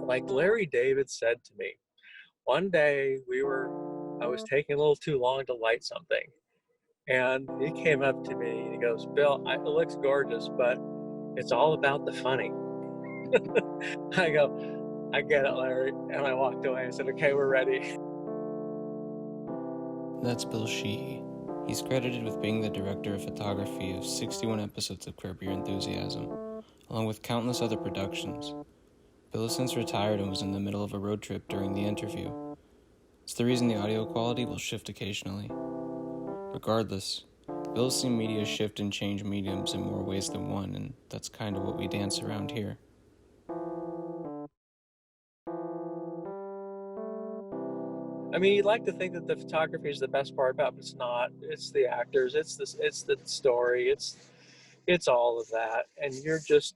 Like Larry David said to me, one day I was taking a little too long to light something. And he came up to me and he goes, Bill, it looks gorgeous, but it's all about the funny. I go, I get it, Larry. And I walked away and said, okay, we're ready. That's Bill Sheehy. He's credited with being the director of photography of 61 episodes of Curb Your Enthusiasm, along with countless other productions. Bill has since retired and was in the middle of a road trip during the interview. It's the reason the audio quality will shift occasionally. Regardless, Bill has seen media shift and change mediums in more ways than one, and that's kind of what we dance around here. I mean, you'd like to think that the photography is the best part about it, but it's not. It's the actors, it's the story, it's all of that. And you're just,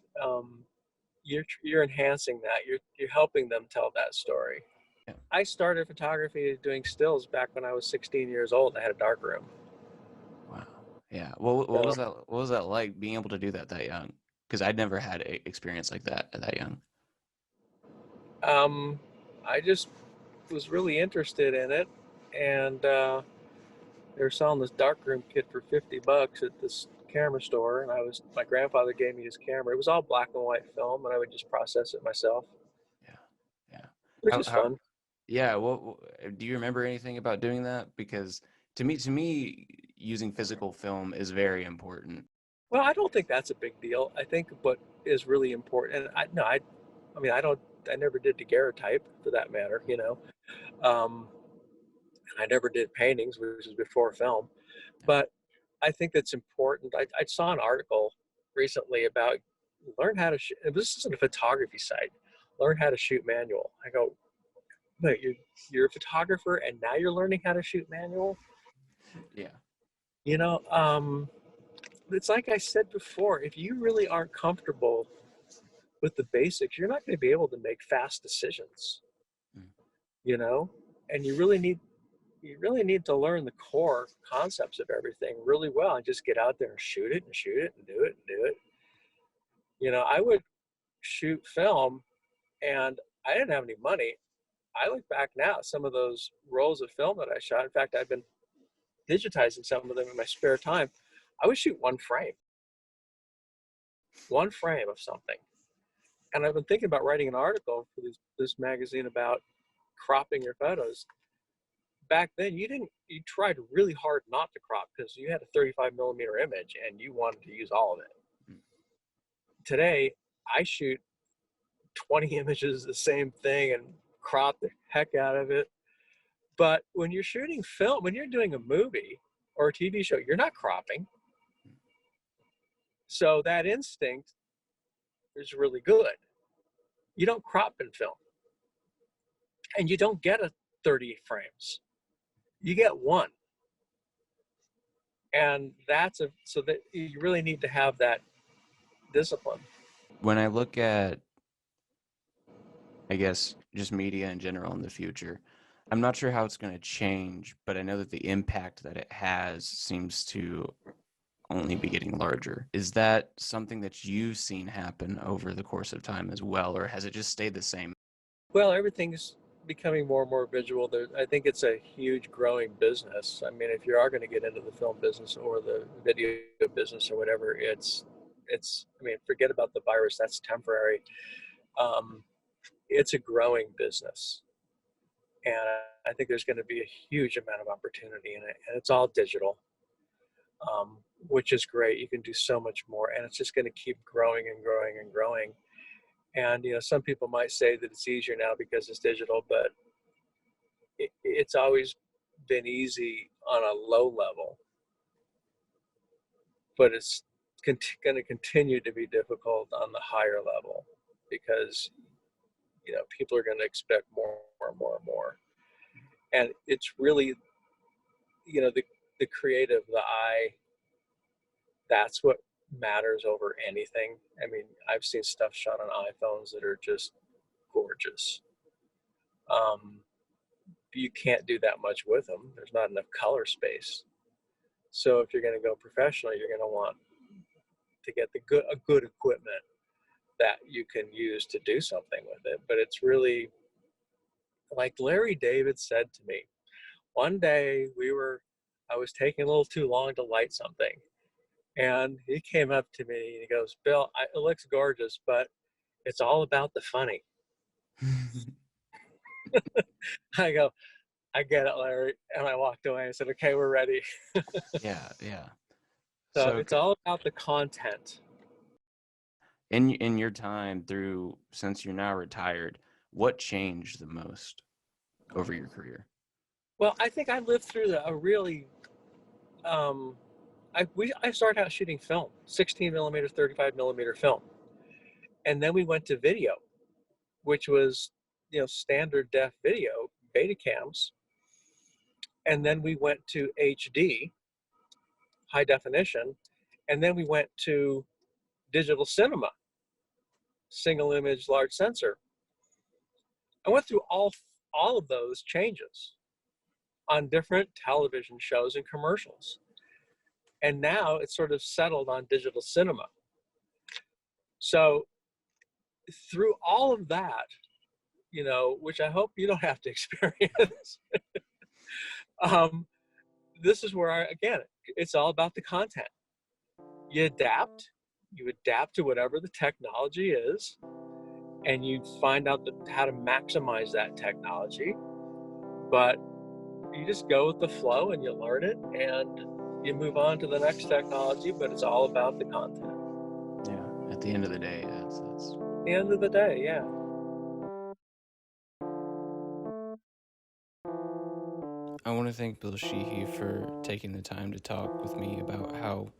you're enhancing that. You're helping them tell that story. Yeah. I started photography doing stills back when I was 16 years old and I had a dark room. Wow. Yeah. What So, was that? What was that like being able to do that young? Because I'd never had an experience like that young. I just was really interested in it, and they were selling this darkroom kit for $50 at this camera store, and my grandfather gave me his camera. It was all black and white film, and I would just process it myself, Yeah. Yeah. which How is how fun. yeah, do you remember anything about doing that? Because to me, using physical film is very important. Well, I don't think that's a big deal. I think what is really important, and I mean, I never did daguerreotype for that matter, you know. Um, I never did paintings, which is before film, Yeah. but I think that's important. I saw an article recently about learn how to shoot. This isn't a photography site. Learn how to shoot manual. I go, no, you're a photographer, and now you're learning how to shoot manual. Yeah. You know, it's like I said before. If you really aren't comfortable with the basics, you're not going to be able to make fast decisions. Mm. You know, and you really need to learn the core concepts of everything really well and just get out there and shoot it and shoot it and do it and do it. You know, I would shoot film and I didn't have any money. I look back now at some of those rolls of film that I shot. In fact, I've been digitizing some of them in my spare time. I would shoot one frame of something. And I've been thinking about writing an article for this magazine about cropping your photos. Back then, you tried really hard not to crop because you had a 35 millimeter image and you wanted to use all of it. Mm. Today, I shoot 20 images of the same thing and crop the heck out of it. But when you're shooting film, when you're doing a movie or a TV show, you're not cropping. So that instinct is really good. You don't crop in film and you don't get a 30 frames. You get one. And so that you really need to have that discipline. When I look at, I guess, just media in general in the future, I'm not sure how it's going to change, but I know that the impact that it has seems to only be getting larger. Is that something that you've seen happen over the course of time as well, or has it just stayed the same? Well, everything's becoming more and more visual. I think it's a huge growing business. I mean, if you are going to get into the film business or the video business or whatever, I mean, forget about the virus. That's temporary. Um, it's a growing business. And I think there's going to be a huge amount of opportunity in it. And it's all digital, which is great. You can do so much more. And it's just going to keep growing and growing and growing. And, you know, some people might say that it's easier now because it's digital, but it's always been easy on a low level, but it's going to continue to be difficult on the higher level because, you know, people are going to expect more and more and more. And it's really, you know, the creative, the eye, that's what matters over anything. I mean, I've seen stuff shot on iPhones that are just gorgeous. Um, you can't do that much with them. There's not enough color space. So if you're going to go professional, you're going to want to get a good equipment that you can use to do something with it. But it's really like Larry David said to me one day, I was taking a little too long to light something. And he came up to me and he goes, Bill, it looks gorgeous, but it's all about the funny. I go, I get it, Larry. And I walked away and said, okay, we're ready. Yeah, yeah. So So it's all about the content. in your time through since you're now retired, what changed the most over your career? Well, I think I lived through a really, um, I started out shooting film, 16 millimeter, 35 millimeter film. And then we went to video, which was, standard def video, beta cams. And then we went to HD, high definition. And then we went to digital cinema, single image, large sensor. I went through all of those changes on different television shows and commercials. And now it's sort of settled on digital cinema. So through all of that, which I hope you don't have to experience, um, this is where again, it's all about the content. You adapt to whatever the technology is, and you find out how to maximize that technology. But you just go with the flow and you learn it and you move on to the next technology, but it's all about the content. Yeah, at the end of the day, that's At the end of the day, yeah. I want to thank Bill Sheehy for taking the time to talk with me about how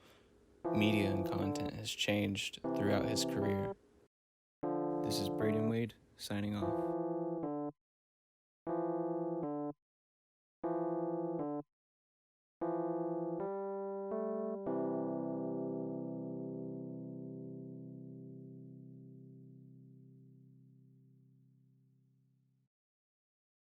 media and content has changed throughout his career. This is Braden Wade signing off.